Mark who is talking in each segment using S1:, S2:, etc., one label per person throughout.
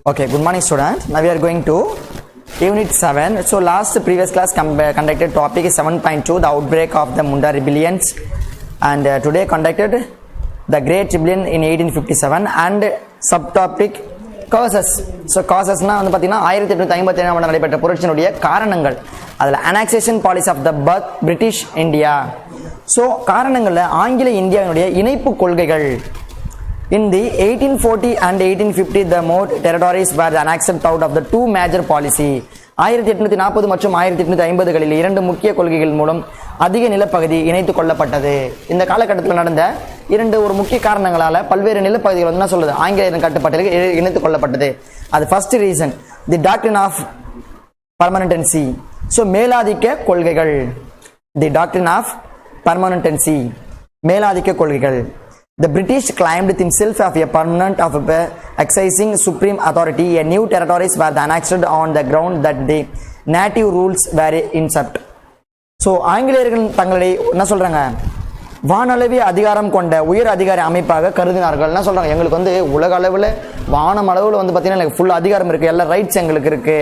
S1: Okay, good morning student. Now we are going to unit 7. So last previous class conducted topic is 7.2, the outbreak of the Munda rebellions, and today conducted the Great Rebellion in 1857 and subtopic causes. So causes na வந்து பாத்தீங்கன்னா 1857 நடைபெற்ற புரட்சியினுடைய காரணங்கள். அதுல annexation policy of the British India. So காரணங்கள்ல ஆங்கில இந்தியாவினுடைய இணைப்பு கொள்கைகள். In the 1840 and 1850, the more territories were annexed out of the two major policy. 1840 மற்றும் 1850களில் இரண்டு முக்கிய கொள்கைகள் மூலம் அதிக நிலப்பகுதி இணைத்துக் கொள்ளப்பட்டது. இந்த காலகட்டத்தில் நடந்த ஒரு முக்கிய காரணங்களால பல்வேறு நிலப்பகுதிகள் வந்து என்ன சொல்லுது, ஆங்கிலேயரின் கட்டுப்பாட்டில் இணைத்துக் கொள்ளப்பட்டது. அது first reason, the doctrine of permanency. So மேலாதிக்க கொள்கைகள், தி டாக்ட்ரின் ஆஃப் பர்மனன்டன்சி, மேலாதிக்க கொள்கைகள். The British claimed themselves of a permanent of exercising supreme authority. A new territories were annexed on the ground that the native rules were usurped. So ஆங்கிலேயர்கள் தங்களை என்ன சொல்றாங்க, வானளவி அதிகாரம் கொண்ட உயர் அதிகாரி அமைப்பாக கருதினார்கள். என்ன சொல்றாங்க, எங்களுக்கு வந்து உலக அளவில் வானம் அளவில் வந்து பார்த்தீங்கன்னா ஃபுல் அதிகாரம் இருக்கு, எல்லா ரைட்ஸ் எங்களுக்கு இருக்கு,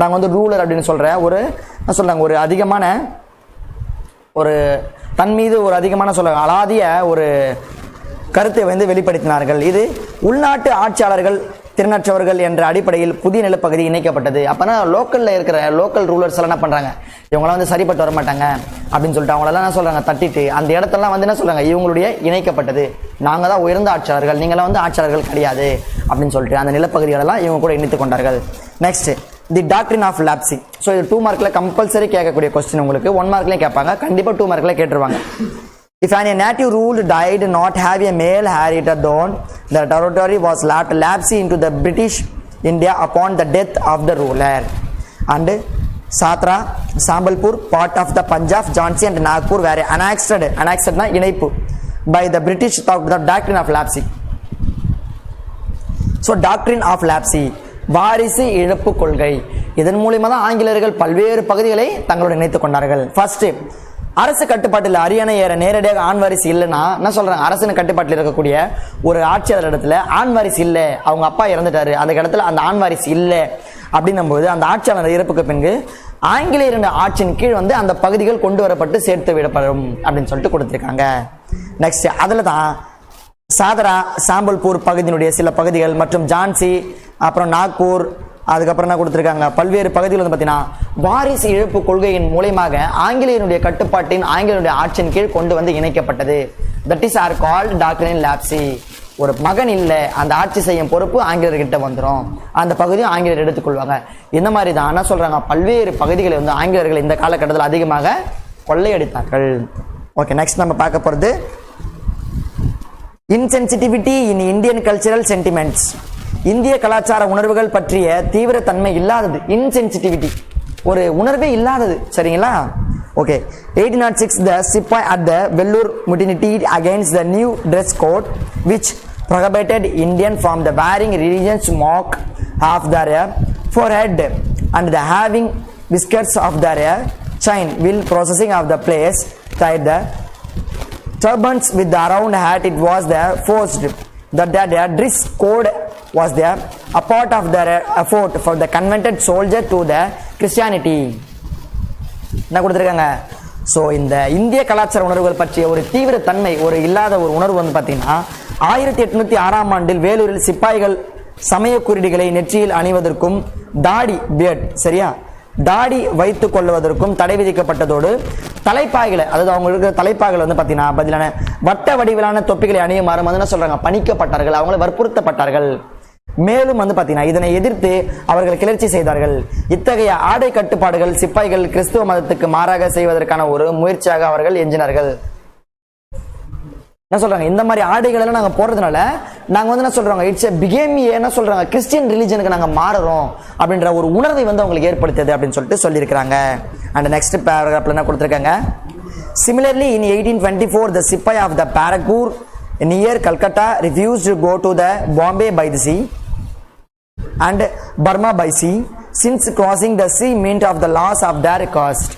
S1: நாங்கள் வந்து ரூலர் அப்படின்னு சொல்ற என்ன சொல்றாங்க, ஒரு அதிகமான ஒரு தன் மீது ஒரு அதிகமான சொல்றாங்க அலாதிய ஒரு கருத்தை வந்து வெளிப்படுத்தினார்கள். இது உள்நாட்டு ஆட்சியாளர்கள் திறனற்றவர்கள் என்ற அடிப்படையில் புதிய நிலப்பகுதி இணைக்கப்பட்டது. அப்பனா லோக்கல்ல இருக்கிற லோக்கல் ரூலர்ஸ் எல்லாம் என்ன பண்றாங்க, இவங்களாம் வந்து சரிப்பட்டு வர மாட்டாங்க அப்படின்னு சொல்லிட்டு அவங்களெல்லாம் என்ன சொல்றாங்க, தட்டிட்டு அந்த இடத்தெல்லாம் வந்து என்ன சொல்றாங்க, இவங்களுடைய இணைக்கப்பட்டது, நாங்க தான் உயர்ந்த ஆட்சியாளர்கள், நீங்களாம் வந்து ஆட்சியாளர்கள் கிடையாது அப்படின்னு சொல்லிட்டு அந்த நிலப்பகுதிகளெல்லாம் இவங்க கூட இணைத்துக் கொண்டார்கள். Next, the doctrine of lapse. So இது 2 மார்க்ல கம்பல்சரி கேட்கக்கூடிய கொஸ்டின், உங்களுக்கு 1 மார்க்லயும் கேட்பாங்க, கண்டிப்பா 2 மார்க்ல கேட்டுருவாங்க. If any native rule died not have a male inheritor throne, the territory was left lapse into the British India upon the death of the ruler. And Satra, Sambalpur, part of the Punjab, Jhansi and Nagpur were annexed na inaipu by the British thought the doctrine of lapse. So doctrine of lapse, வாரிசு இழப்பு கொள்கை. இதன் மூலமா தான் ஆங்கிலேயர்கள் பல்வேறு பகுதிகளை தங்களோடு இணைத்துக் கொண்டார்கள். ஃபர்ஸ்ட், அரசு கட்டுப்பாட்டில் அரியணை ஏற நேரடியாக ஆண் வாரிசு இல்லைன்னா என்ன சொல்றாங்க, அரசின் கட்டுப்பாட்டில் இருக்கக்கூடிய ஒரு ஆட்சியாளர் இடத்துல ஆண் வாரிசு இல்லை, அவங்க அப்பா இறந்துட்டாரு, அந்த இடத்துல அந்த ஆண் வாரிசு இல்லை அப்படின்னும் போது அந்த ஆட்சியாளர் இறப்புக்கு பின்பு ஆங்கிலேயரின் ஆட்சியின் கீழ் வந்து அந்த பகுதிகள் கொண்டு வரப்பட்டு சேர்த்து விடப்படும் அப்படின்னு சொல்லிட்டு கொடுத்திருக்காங்க. நெக்ஸ்ட், அதுல தான் சாதரா சாம்பல்பூர் பகுதியினுடைய சில பகுதிகள் மற்றும் ஜான்சி அப்புறம் நாக்பூர் அதுக்கப்புறம் என்ன கொடுத்திருக்காங்க, பல்வேறு பகுதிகள் வந்து பார்த்தீங்கன்னா வாரிசு இழப்பு கொள்கையின் மூலமாக ஆங்கிலேயனுடைய கட்டுப்பாட்டின் ஆங்கிலேயனுடைய ஆட்சியின் கீழ் கொண்டு வந்து இணைக்கப்பட்டது. That is are called doctrine lapse. ஒரு மகன் இல்லை, அந்த ஆட்சி செய்யும் பொறுப்பு ஆங்கிலேயர்கிட்ட வந்துடும், அந்த பகுதியும் ஆங்கிலேயர் எடுத்துக்கொள்வாங்க. இந்த மாதிரி தான் என்ன சொல்றாங்க, பல்வேறு பகுதிகளை வந்து ஆங்கிலேயர்கள் இந்த காலகட்டத்தில் அதிகமாக கொள்ளையடித்தார்கள். ஓகே, நெக்ஸ்ட் நம்ம பார்க்க போறது insensitivity in Indian cultural sentiments. இந்திய கலாச்சார உணர்வுகள் பற்றிய தீவிரத்தன்மை இல்லாதது, இன்சென்சிட்டிவிட்டி, ஒரு உணர்வே இல்லாதது. சரிங்களா? Okay. 1806 the Sepoy at the Vellore mutiny against the new dress code which prohibited Indian from the wearing religious mark of their forehead and the having whiskers of their chain while processing of the place tied the turbans with the round hat. It was the forced that their dress code was there a part of their effort for the converted soldier to the Christianity. என்ன கொடுத்திருக்காங்க, so இந்த இந்திய கலாச்சார உணர்வுகள் பற்றிய ஒரு தீவிர தன்மை ஒரு இல்லாத ஒரு உணர்வு வந்து பார்த்தீங்கன்னா 1806ஆம் ஆண்டில் வேலூரில் சிப்பாய்கள் சமய குறியீடுகளை நெற்றியில் அணிவதற்கும் தாடி பியர்ட், சரியா, தாடி வைத்துக் கொள்வதற்கும் தடை விதிக்கப்பட்டதோடு தலைப்பாய்களை, அதாவது அவங்களுக்கு தலைப்பாய்கள் வந்து பார்த்தீங்கன்னா பதிலான வட்ட வடிவிலான தொப்பிகளை அணியுமாறு வந்து என்ன சொல்றாங்க, பணிக்கப்பட்டார்கள், அவங்களை வற்புறுத்தப்பட்டார்கள். மேலும் வந்து பார்த்தீங்கன்னா இதனை எதிர்த்து அவர்கள் கிளர்ச்சி செய்தார்கள். இத்தகைய ஆடை கட்டுப்பாடுகள் சிப்பாய்கள் கிறிஸ்துவ மதத்துக்கு மாறாக செய்வதற்கான ஒரு முயற்சியாக அவர்கள் எஞ்சினார்கள். என்ன சொல்றாங்க, இந்த மாதிரி ஆடைகள் எல்லாம் நாங்க போடுறதுனால நாங்க வந்து என்ன சொல்றாங்க, இட்ஸ் எ பிகேம் என்ன சொல்றாங்க, கிறிஸ்டியன் ரிலிஜனுக்கு நாங்க மாறுறோம் அப்படின்ற ஒரு உணர்வை வந்து அவங்களுக்கு ஏற்படுத்தியது அப்படின்னு சொல்லிட்டு சொல்லியிருக்காங்க. அண்ட் நெக்ஸ்ட் பேராகிராஃப்ல என்ன கொடுத்திருக்காங்க, similarly in 1824 the Sepoy of the Paragpur near Calcutta refused to go to the Bombay by the sea and Burma by sea since crossing the sea meant of the loss of their caste.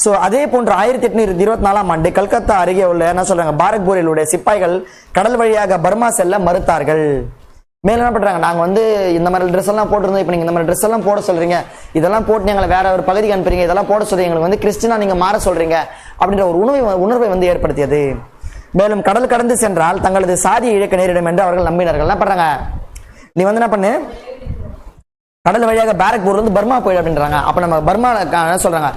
S1: So அதே போன்ற 1824ஆம் ஆண்டு கல்கத்தா அருகே உள்ள என்ன சொல்றாங்க, பாரக்பூரில் உள்ள சிப்பாய்கள் கடல் வழியாக பர்மா செல்ல மறுத்தார்கள். மேலும் என்ன பண்றாங்க, நாங்க வந்து இந்த மாதிரி ட்ரெஸ் எல்லாம் போட்டிருந்தோம், இப்போ நீங்க இந்த மாதிரி ட்ரெஸ் எல்லாம் போட சொல்றீங்க, இதெல்லாம் போட்டு எங்களை வேற ஒரு பகுதிக்கு அனுப்புறீங்க, இதெல்லாம் போட சொல்றீங்க, எங்களுக்கு வந்து கிறிஸ்டினா நீங்க மாற சொல்றீங்க அப்படின்ற ஒரு உணர்வை வந்து ஏற்படுத்தியது. மேலும் கடல் கடந்து சென்றால் தங்களது சாதியை இழக்க நேரிடும் என்று அவர்கள் நம்பினார்கள். என்ன பண்றாங்க, நீ வந்து என்ன பண்ணு, கடல் வழியாக பாரக்பூர் வந்து பர்மா போயிடு அப்படின்றாங்க. அப்ப நம்ம பர்மா என்ன சொல்றாங்க,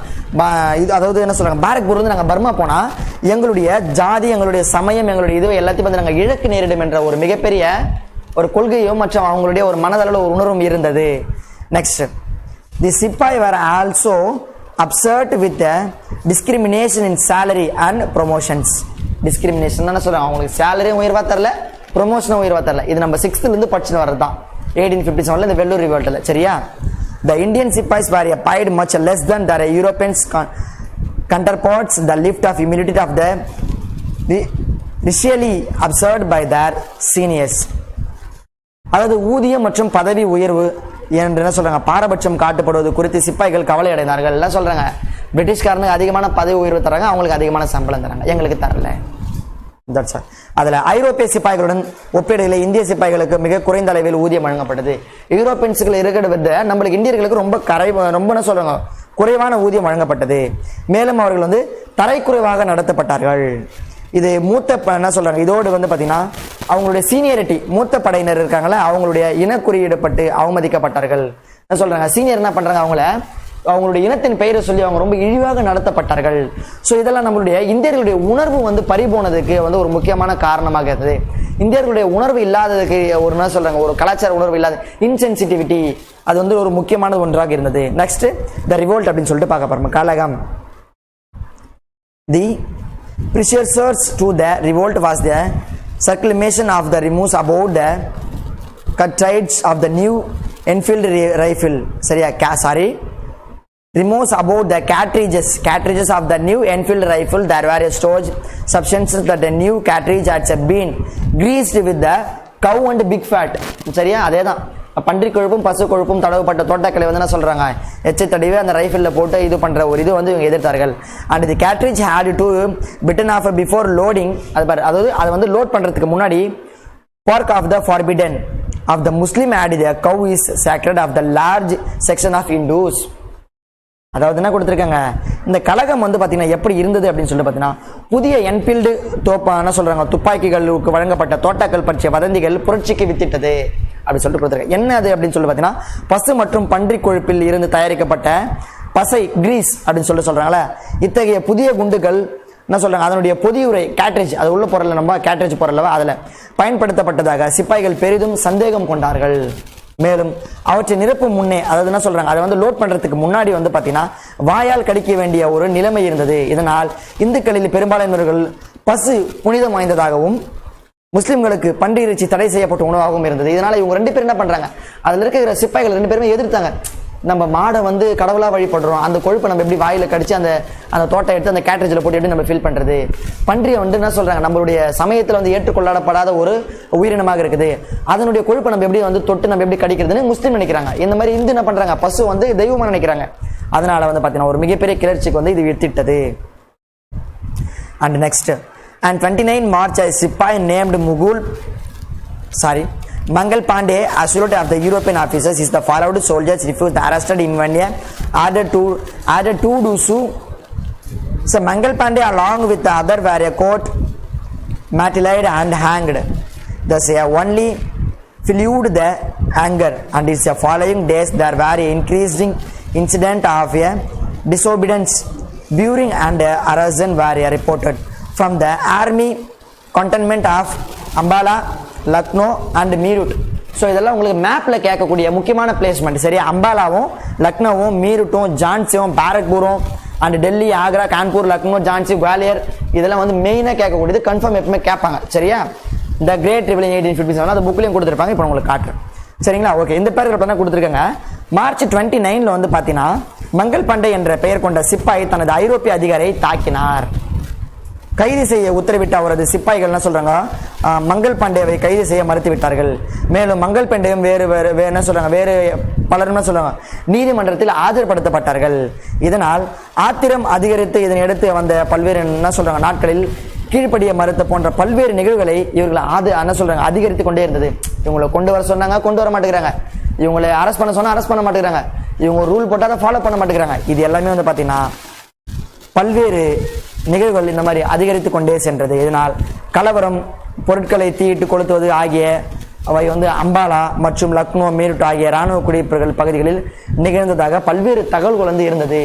S1: அதாவது என்ன சொல்றாங்க, பாரக்பூர் வந்து நாங்க பர்மா போனா எங்களுடைய ஜாதி, எங்களுடைய சமயம், எங்களுடைய இது எல்லாத்தையும் வந்து நாங்க இழக்க நேரிடும் என்ற ஒரு மிகப்பெரிய ஒரு கொள்கையும் மற்றும் அவங்களுடைய ஒரு மனதளவில் ஒரு உணர்வும் இருந்தது. நெக்ஸ்ட், தி சிப்பாய் were also upset with the discrimination in salary and promotions. Discrimination என்ன சொல்றாங்க, அவங்களுக்கு சேலரியும் உயர்வா தரல, ப்ரொமோஷனும் உயர்வா தரல. இது நம்ம 6th இருந்து படிச்சுட்டு வர்றதுதான் 1857 இந்த வெள்ளூர் ரிவோல்ட்ல. சரியா, the Indian sepoys were paid much less than their European counterparts. The lift of humility of the racially observed by their seniors. அதாவது ஊதியம் மற்றும் பதவி உயர்வு என்று என்ன சொல்றாங்க, பாரபட்சம் காட்டப்படுவது குறித்து சிப்பாய்கள் கவலை அடைந்தார்கள். எல்லாம் சொல்றாங்க, பிரிட்டிஷ்காரனுக்கு அதிகமான பதவி உயர்வு தராங்க, அவங்களுக்கு அதிகமான சம்பளம் தராங்க, எங்களுக்கு தரல. அதுல ஐரோப்பிய சிப்பாய்களுடன் ஒப்பீடுகளை இந்திய சிப்பாய்களுக்கு மிக குறைந்த அளவில் ஊதியம் வழங்கப்பட்டது. யூரோப்பியன்ஸுகள் இருக்கிறத விட நம்மளுக்கு இந்தியர்களுக்கு ரொம்ப என்ன சொல்றாங்க, குறைவான ஊதியம் வழங்கப்பட்டது. மேலும் அவர்கள் வந்து தரைக்குறைவாக நடத்தப்பட்டார்கள். இது மூத்த என்ன சொல்றாங்க, இதோடு வந்து பாத்தீங்கன்னா அவங்களுடைய சீனியரிட்டி, மூத்த படையினர் இருக்காங்களா, அவங்களுடைய இன குறியீடுபட்டு அவமதிக்கப்பட்டார்கள். என்ன சொல்றாங்க, சீனியர் என்ன பண்றாங்க, அவங்களுடைய இனத்தின் பெயரை சொல்லி அவங்க ரொம்ப இழிவாக நடத்தப்பட்டார்கள். ஸோ இதெல்லாம் நம்மளுடைய இந்தியர்களுடைய உணர்வு வந்து பறிபோனதுக்கு வந்து ஒரு முக்கியமான காரணமாக இருந்தது. இந்தியர்களுடைய உணர்வு இல்லாததுக்கு ஒரு என்ன சொல்றாங்க, ஒரு கலாச்சார உணர்வு இல்லாத இன்சென்சிட்டிவிட்டி, அது வந்து ஒரு முக்கியமான ஒன்றாக இருந்தது. நெக்ஸ்ட், த ரிவோல்ட் அப்படின்னு சொல்லிட்டு பார்க்க போறோம். கலகம். தி precursors to the revolt was the circumcision of the removes about the cartridge of the new Enfield rifle. Removes about the cartridges of the new Enfield rifle. There were storage substances that the new cartridge had been greased with the cow and big fat. சரியா, அதேதான் பன்றி கொழுப்பும் பசு கொழுப்பும் தடவப்பட்ட தோட்டக்கலை வந்து என்ன சொல்றாங்க, எச்சை தடவி அந்த ரைஃபிள்ல போட்டு இது பண்ற ஒரு இது வந்து இவங்க எதிர்த்தார்கள். And the cartridge had to bitten off before loading. அதாவது அதை வந்து லோட் பண்றதுக்கு முன்னாடி part of the forbidden of the Muslim and the cow is sacred of the large section of Hindus. அதாவது என்ன கொடுத்துருக்காங்க, இந்த கலகம் வந்து பார்த்தீங்கன்னா எப்படி இருந்தது அப்படின்னு சொல்லிட்டு பார்த்தீங்கன்னா, புதிய என்ஃபீல்டு என்ன சொல்றாங்க, துப்பாக்கிகளுக்கு வழங்கப்பட்ட தோட்டாக்கள் பற்றிய வதந்திகள் புரட்சிக்கு வித்திட்டது அப்படின்னு சொல்லிட்டு கொடுத்துருக்காங்க. என்ன அது அப்படின்னு சொல்லி பார்த்தீங்கன்னா, பசு மற்றும் பன்றி கொழுப்பில் இருந்து தயாரிக்கப்பட்ட பசை கிரீஸ் அப்படின்னு சொல்லிட்டு சொல்றாங்களே, இத்தகைய புதிய குண்டுகள் என்ன சொல்றாங்க, அதனுடைய பொதியுரை கேட்ரேஜ், அது உள்ள பொருள் நம்ம கேட்ரேஜ் பொருளவா அதில் பயன்படுத்தப்பட்டதாக சிப்பாய்கள் பெரிதும் சந்தேகம் கொண்டார்கள். மேலும் அவற்றை நிரப்பும் முன்னே, அதாவது என்ன சொல்றாங்க, அதை வந்து லோட் பண்றதுக்கு முன்னாடி வந்து பாத்தீங்கன்னா வாயால் கடிக்க வேண்டிய ஒரு நிலைமை இருந்தது. இதனால் இந்துக்களில் பெரும்பாலானவர்கள் பசு புனிதம் வாய்ந்ததாகவும் முஸ்லிம்களுக்கு பன்றி இறைச்சி தடை செய்யப்பட்ட உணவாகவும் இருந்தது. இதனால இவங்க 2 பேரும் என்ன பண்றாங்க, அதுல இருக்கிற சிப்பாய்கள் 2 பேருமே எதிர்த்தாங்க. நம்ம மாடை வந்து கடவுளா வழிபடுறோம், அந்த கொழுப்பை நம்ம எப்படி வாயில கடிச்சு அந்த தோட்டை எடுத்து அந்த கேட்ரேஜ்ல போட்டு எப்படி நம்ம ஃபீல் பண்றது, பன்றியை வந்து என்ன சொல்றாங்க, நம்மளுடைய சமயத்துல வந்து ஏற்றுக்கொள்ளப்படாத ஒரு உயிரினமாக இருக்குது, அதனுடைய கொழுப்பை நம்ம எப்படி வந்து தொட்டு நம்ம எப்படி கடிக்கிறதுன்னு முஸ்லீம் நினைக்கிறாங்க. இந்த மாதிரி இந்து என்ன பண்றாங்க, பசு வந்து தெய்வமா நினைக்கிறாங்க. அதனால வந்து பாத்தீங்கன்னா ஒரு மிகப்பெரிய கிளர்ச்சிக்கு வந்து இது வித்திட்டது. And next, and 29 March a சிப்பாய் named Mangal Pandey, assault of the European officers, is the followed soldiers refused arrested in India, added to do so. So Mangal Pandey along with the other were caught, mutilated and hanged. Thus only fueled the anger, and in the following days there were increasing incident of disobedience, burying and arson were reported from the army cantonment of Ambala, Lucknow and Meerut. So இதெல்லாம் உங்களுக்கு மேப்ல கேட்கக்கூடிய முக்கியமான placement. சரியா, அம்பாலாவும் லக்னோவும் மீரூட்டும் ஜான்சியும் பாரக்பூரும் அண்ட் டெல்லி, ஆக்ரா, கான்பூர், லக்னோ, ஜான்சி, குவாலியர் இதெல்லாம் வந்து மெயினாக கேட்கக்கூடியது, கன்ஃபார்ம் எப்பவுமே கேட்பாங்க. சரியா, த கிரேட் ரிவலிங் 1857 அந்த புக்லையும் கொடுத்துருப்பாங்க. இப்போ உங்களுக்கு காட்டுறேன். சரிங்களா, ஓகே. இந்த பேர் தான் கொடுத்துருக்காங்க. மார்ச் 29 வந்து பார்த்தீங்கன்னா மங்கள் பாண்டே என்ற பெயர் கொண்ட சிப்பாய் தனது ஐரோப்பிய அதிகாரியை தாக்கினார். கைது செய்ய உத்தரவிட்ட அவரது சிப்பாய்கள் என்ன சொல்றாங்க, மங்கள் பாண்டேவை கைது செய்ய மறுத்து விட்டார்கள். மேலும் மங்கள் பாண்டேயும் வேறு என்ன சொல்றாங்க, வேறு பலரும் என்ன சொல்றாங்க, நீதிமன்றத்தில் ஆஜர்படுத்தப்பட்டார்கள். இதனால் ஆத்திரம் அதிகரித்து இதனையடுத்து வந்த பல்வேறு என்ன சொல்றாங்க நாட்களில் கீழ்ப்படிய மறுத்த போன்ற பல்வேறு நிகழ்வுகளை இவர்கள் என்ன சொல்றாங்க, அதிகரித்து கொண்டே இருந்தது. இவங்களை கொண்டு வர சொன்னாங்க, கொண்டு வர மாட்டேங்கிறாங்க. இவங்களை அரெஸ்ட் பண்ண சொன்னா அரெஸ்ட் பண்ண மாட்டேங்கிறாங்க. இவங்க ரூல் போட்டால் ஃபாலோ பண்ண மாட்டேங்கிறாங்க. இது எல்லாமே வந்து பார்த்தீங்கன்னா பல்வேறு நிகழ்வுகள் இந்த மாதிரி அதிகரித்து கொண்டே சென்றது. இதனால் கலவரம், பொருட்களை தீயிட்டு கொளுத்துவது ஆகிய அவை வந்து அம்பாலா மற்றும் லக்னோ, மீரட் ஆகிய இராணுவ குடியிருப்புகள் பகுதிகளில் நிகழ்ந்ததாக பல்வேறு தகவல்கள் வந்து இருந்தது.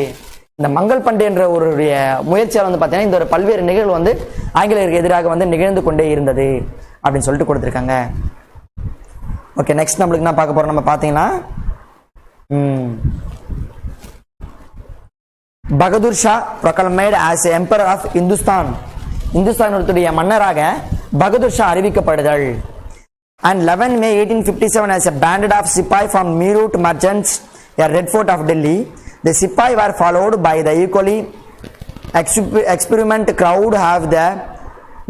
S1: இந்த மங்கள் பண்டே என்ற ஒரு முயற்சியால் வந்து பார்த்தீங்கன்னா இந்த ஒரு பல்வேறு நிகழ்வு வந்து ஆங்கிலேயருக்கு எதிராக வந்து நிகழ்ந்து கொண்டே இருந்தது அப்படின்னு சொல்லிட்டு கொடுத்துருக்காங்க. ஓகே, நெக்ஸ்ட் நம்மளுக்கு என்ன பார்க்க போறோம் நம்ம பார்த்தீங்கன்னா Bahadur Shah proclaimed as emperor of Hindustan. இந்துஸ்தானுடைய மன்னராக Bahadur Shah அறிவிக்கப்படுதல். And 11 May 1857 as a band of Sipai from Meerut merchants at Red Fort of Delhi. The Sipai were followed by the equally experiment crowd have the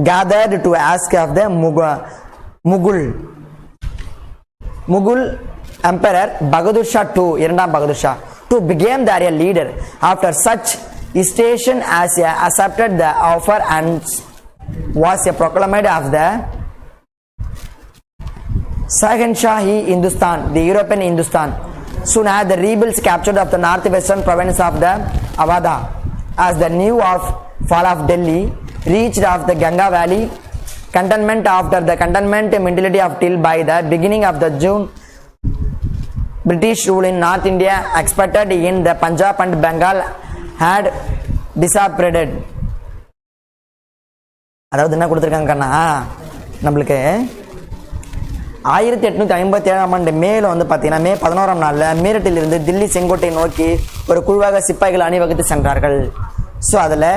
S1: gathered to ask of the Mughal Emperor Bahadur Shah II, இரண்டாம் Bahadur Shah, to become their leader. After such station as accepted the offer and was proclaimed of the Shahanshah-e Hindustan, the European Hindustan. Soon as the rebels captured of the northwestern province of the Awadh, as the news of fall of Delhi reached of the Ganga Valley cantonment, after the cantonment mentality of till by the beginning of the June, British rule in North India expected in the Punjab and Bengal had disappeared. அதாவது என்ன கொடுத்துருக்காங்கன்னா, நம்மளுக்கு 1857 ஆண்டு மேல வந்து பார்த்தீங்கன்னா மே 11ஆம் நாளில் மீரட்டிலிருந்து தில்லி செங்கோட்டை நோக்கி ஒரு குழுவாக சிப்பாய்கள் அணிவகுத்து சென்றார்கள். ஸோ அதில்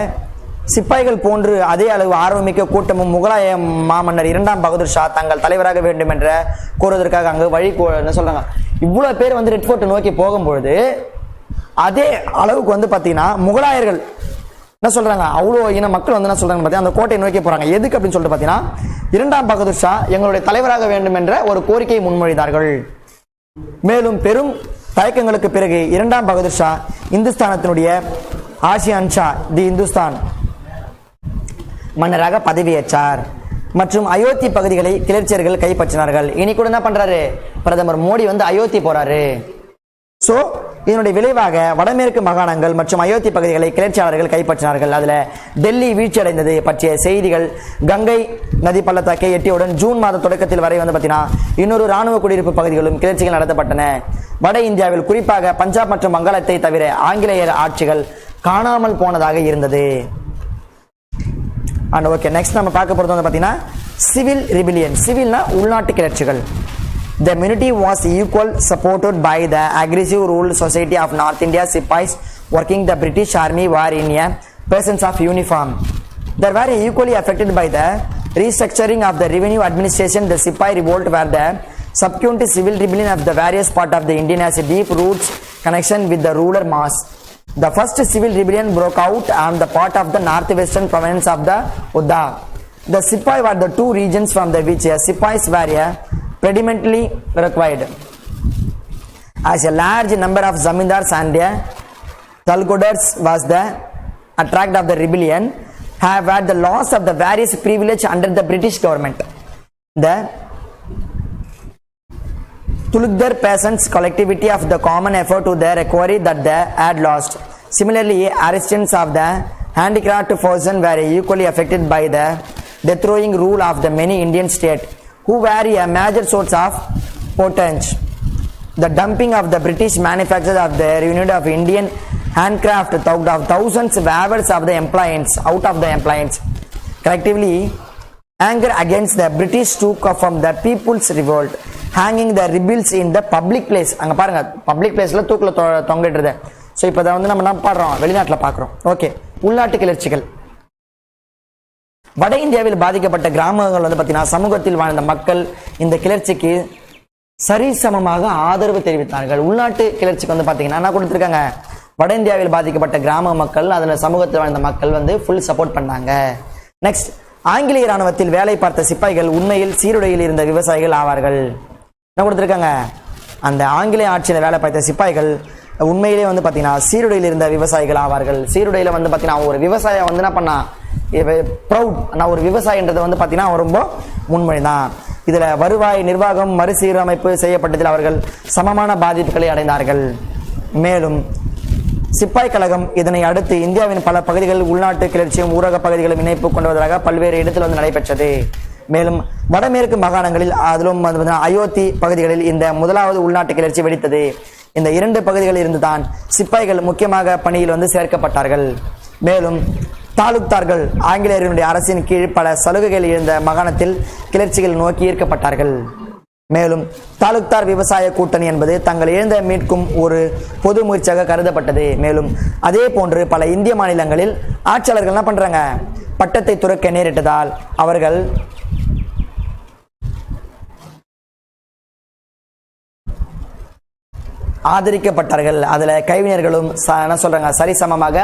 S1: சிப்பாய்கள் போன்று அதே அளவு ஆர்வமிக்க கூட்டமும் முகலாய மாமன்னர் இரண்டாம் பகதூர் ஷா தங்கள் தலைவராக வேண்டும் என்ற கூறுவதற்காக அங்கு வழி என்ன சொல்றாங்க, இவ்வளோ பேர் வந்து ரெட் ஃபோர்ட்டை நோக்கி போகும்பொழுது அதே அளவுக்கு வந்து பார்த்தீங்கன்னா முகலாயர்கள் என்ன சொல்றாங்க, அவ்வளோ இன மக்கள் வந்து என்ன சொல்றாங்க பார்த்தீங்கன்னா அந்த கோட்டையை நோக்கி போறாங்க. எதுக்கு அப்படின்னு சொல்லிட்டு பார்த்தீங்கன்னா இரண்டாம் பகதூர் ஷா எங்களுடைய தலைவராக வேண்டும் என்ற ஒரு கோரிக்கையை முன்மொழிந்தார்கள். மேலும் பெரும் தயக்கங்களுக்கு பிறகு இரண்டாம் பகதூர் ஷா இந்துஸ்தானத்தினுடைய ஆசியான்ஷா தி இந்துஸ்தான் மன்னராக பதவியேற்றார் மற்றும் அயோத்தி பகுதிகளை கிளர்ச்சியர்கள் கைப்பற்றினார்கள். இனி கூட என்ன பண்றாரு, பிரதமர் மோடி வந்து அயோத்தி போறாரு. ஸோ இதனுடைய விளைவாக வடமேற்கு மாகாணங்கள் மற்றும் அயோத்தி பகுதிகளை கிளர்ச்சியாளர்கள் கைப்பற்றினார்கள். அதில் டெல்லி வீழ்ச்சியடைந்தது பற்றிய செய்திகள் கங்கை நதி பள்ளத்தாக்கை எட்டியவுடன் ஜூன் மாத தொடக்கத்தில் வரை வந்து பார்த்தீங்கன்னா இன்னொரு ராணுவ குடியிருப்பு பகுதிகளும் கிளர்ச்சிகள் நடத்தப்பட்டன. வட இந்தியாவில் குறிப்பாக பஞ்சாப் மற்றும் வங்காளத்தை தவிர ஆங்கிலேயர் ஆட்சிகள் காணாமல் போனதாக இருந்தது. அண்ட் ஓகே, நெக்ஸ்ட் நம்ம பார்க்க போகிறது வந்து பார்த்தீங்கன்னா சிவில் ரிபிலியன். சிவில்னா உள்நாட்டு கிளர்ச்சிகள். The community was equally supported by the aggressive ruled society of North India. Sipais working the British army were in a presence of uniform. They were equally affected by the restructuring of the revenue administration. The Sipai revolt were the subsequent civil rebellion of the various parts of the Indian has a deep roots connection with the ruler mass. The first civil rebellion broke out on the part of the northwestern province of the Uda. The Sipai were the two regions from the which Sipais were predominantly required. As a large number of zamindars and talgodars was the attract of the rebellion, have had the loss of the various privilege under the British government. The Tulukdar peasants collectivity of the common effort to their recovery that they had lost. Similarly, artisans of the handicraft person were equally affected by the dethrowing rule of the many Indian states, who were a major source of pottage. The dumping of the British manufacturers of the unit of Indian handcraft of thousands of hours of the employees out of the employees. Collectively, anger against the British took from the people's revolt, hanging the rebels in the public place. அங்க பாருங்க, public பிளேஸ்ல தூக்குல தொங்கிடுறது. So இப்போ வந்து நம்ம என்ன பாடுறோம், வெளிநாட்டில் பார்க்குறோம். ஓகே, உள்நாட்டு கிளர்ச்சிகள். வட இந்தியாவில் பாதிக்கப்பட்ட கிராமங்கள் வந்து பார்த்தீங்கன்னா சமூகத்தில் வாழ்ந்த மக்கள் இந்த கிளர்ச்சிக்கு சரிசமமாக ஆதரவு தெரிவித்தார்கள். உள்நாட்டு கிளர்ச்சிக்கு வந்து பார்த்தீங்கன்னா என்ன கொடுத்துருக்காங்க, வட இந்தியாவில் பாதிக்கப்பட்ட கிராம மக்கள் அதில் சமூகத்தில் வாழ்ந்த மக்கள் வந்து ஃபுல் சப்போர்ட் பண்ணாங்க. நெக்ஸ்ட், ஆங்கிலேய ராணுவத்தில் வேலை பார்த்த சிப்பாய்கள் உண்மையில் சீருடையில் இருந்த விவசாயிகள் ஆவார்கள். என்ன கொடுத்துருக்காங்க, அந்த ஆங்கிலேய ஆட்சியில் வேலை பார்த்த சிப்பாய்கள் உண்மையிலே வந்து பார்த்தீங்கன்னா சீருடையில் இருந்த விவசாயிகள் ஆவார்கள். சீருடையில் வந்து பார்த்தீங்கன்னா ஒரு விவசாயம் வந்து என்ன பண்ணா ப்ரௌட், நான் ஒரு விவசாயின்றதை வந்து பார்த்தீங்கன்னா ரொம்ப முன்மொழிதான். இதில் வருவாய் நிர்வாகம் மறுசீரமைப்பு செய்யப்பட்டதில் அவர்கள் சமமான பாதிப்புகளை அடைந்தார்கள். மேலும் சிப்பாய் கழகம் இதனை அடுத்து இந்தியாவின் பல பகுதிகளில் உள்நாட்டு கிளர்ச்சியும் ஊரக பகுதிகளும் இணைப்பு கொண்டு வருவதாக பல்வேறு இடத்தில் வந்து நடைபெற்றது. மேலும் வடமேற்கு மாகாணங்களில் அதிலும் அயோத்தி பகுதிகளில் இந்த முதலாவது உள்நாட்டு கிளர்ச்சி வெடித்தது. இந்த 2 பகுதிகளில் இருந்து தான் சிப்பாய்கள் முக்கியமாக பணியில் வந்து சேர்க்கப்பட்டார்கள். மேலும் தாலுக்தார்கள் ஆங்கிலேயர்களுடைய அரசின் கீழ் பல சலுகைகள் இருந்த மாகாணத்தில் கிளர்ச்சிகள் நோக்கி ஈர்க்கப்பட்டார்கள். மேலும் தாலுக்தார் விவசாய கூட்டணி என்பது தங்கள் இழந்த மீட்கும் ஒரு பொது முயற்சியாக கருதப்பட்டது. மேலும் அதே போன்று பல இந்திய மாநிலங்களில் ஆட்சியாளர்கள் என்ன பண்றாங்க, பட்டத்தை துறக்க நேரிட்டதால் அவர்கள் ஆதரிக்கப்பட்டார்கள். அதுல கைவினைஞர்களும் என்ன சொல்றாங்க, சரிசமமாக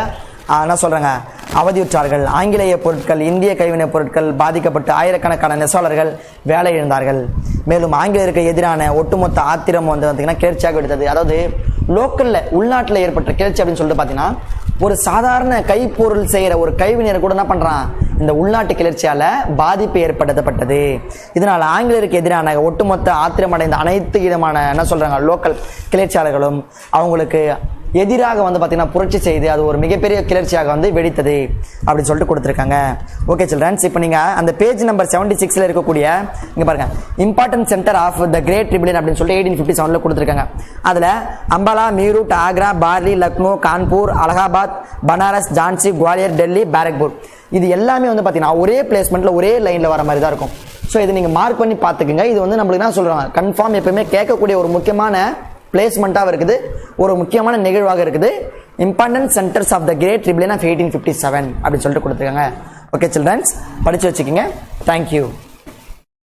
S1: என்ன சொல்றாங்க, அவதியுற்றார்கள். ஆங்கிலேய பொருட்கள் இந்திய கைவினைப் பொருட்கள் பாதிக்கப்பட்டு ஆயிரக்கணக்கான நெசவாளர்கள் வேலை இழந்தார்கள். மேலும் ஆங்கிலேயருக்கு எதிரான ஒட்டுமொத்த ஆத்திரம் வந்து பார்த்தீங்கன்னா கிளர்ச்சியாக எடுத்தது. அதாவது லோக்கல்ல உள்நாட்டில் ஏற்பட்ட கிளர்ச்சி அப்படின்னு சொல்லிட்டு பார்த்தீங்கன்னா ஒரு சாதாரண கைப்பொருள் செய்கிற ஒரு கைவினைஞர் கூட என்ன பண்றான், இந்த உள்நாட்டு கிளர்ச்சியால பாதிப்பு ஏற்படுத்தப்பட்டது. இதனால் ஆங்கிலேயருக்கு எதிரான ஒட்டுமொத்த ஆத்திரமடைந்த அனைத்து விதமான என்ன சொல்றாங்க லோக்கல் கிளர்ச்சியாளர்களும் அவங்களுக்கு எதிராக வந்து பார்த்தீங்கன்னா புரட்சி செய்து அது ஒரு மிகப்பெரிய கிளர்ச்சியாக வந்து வெடித்தது அப்படின்னு சொல்லிட்டு கொடுத்துருக்காங்க. ஓகே சில்ட்ரன்ஸ், இப்போ நீங்கள் அந்த பேஜ் நம்பர் 76 இருக்கக்கூடிய இங்கே பாருங்க, important center of the great rebellion அப்படின்னு சொல்லிட்டு 1857 கொடுத்துருக்காங்க. அதில் அம்பாலா, மீரூட், ஆக்ரா, பார்லி, லக்னோ, கான்பூர், அலகாபாத், பனாரஸ், ஜான்சி, குவாலியர், டெல்லி, பாரக்பூர் இது எல்லாமே வந்து பார்த்தீங்கன்னா ஒரே பிளேஸ்மெண்ட்டில் ஒரே லைனில் வர மாதிரி தான் இருக்கும். ஸோ இதை நீங்கள் மார்க் பண்ணி பார்த்துக்குங்க. இது வந்து நம்மளுக்கு என்ன சொல்கிறாங்க, கன்ஃபார்ம் எப்பவுமே கேட்கக்கூடிய ஒரு முக்கியமான பிளேஸ்மெண்ட்டாக இருக்குது, ஒரு முக்கியமான நிகழ்வாக இருக்குது. Important centers of the great rebellion of 1857 அப்படின்னு சொல்லிட்டு கொடுத்துருக்காங்க. ஓகே சில்ட்ரன்ஸ், படித்து வச்சுக்கோங்க. தேங்க்யூ.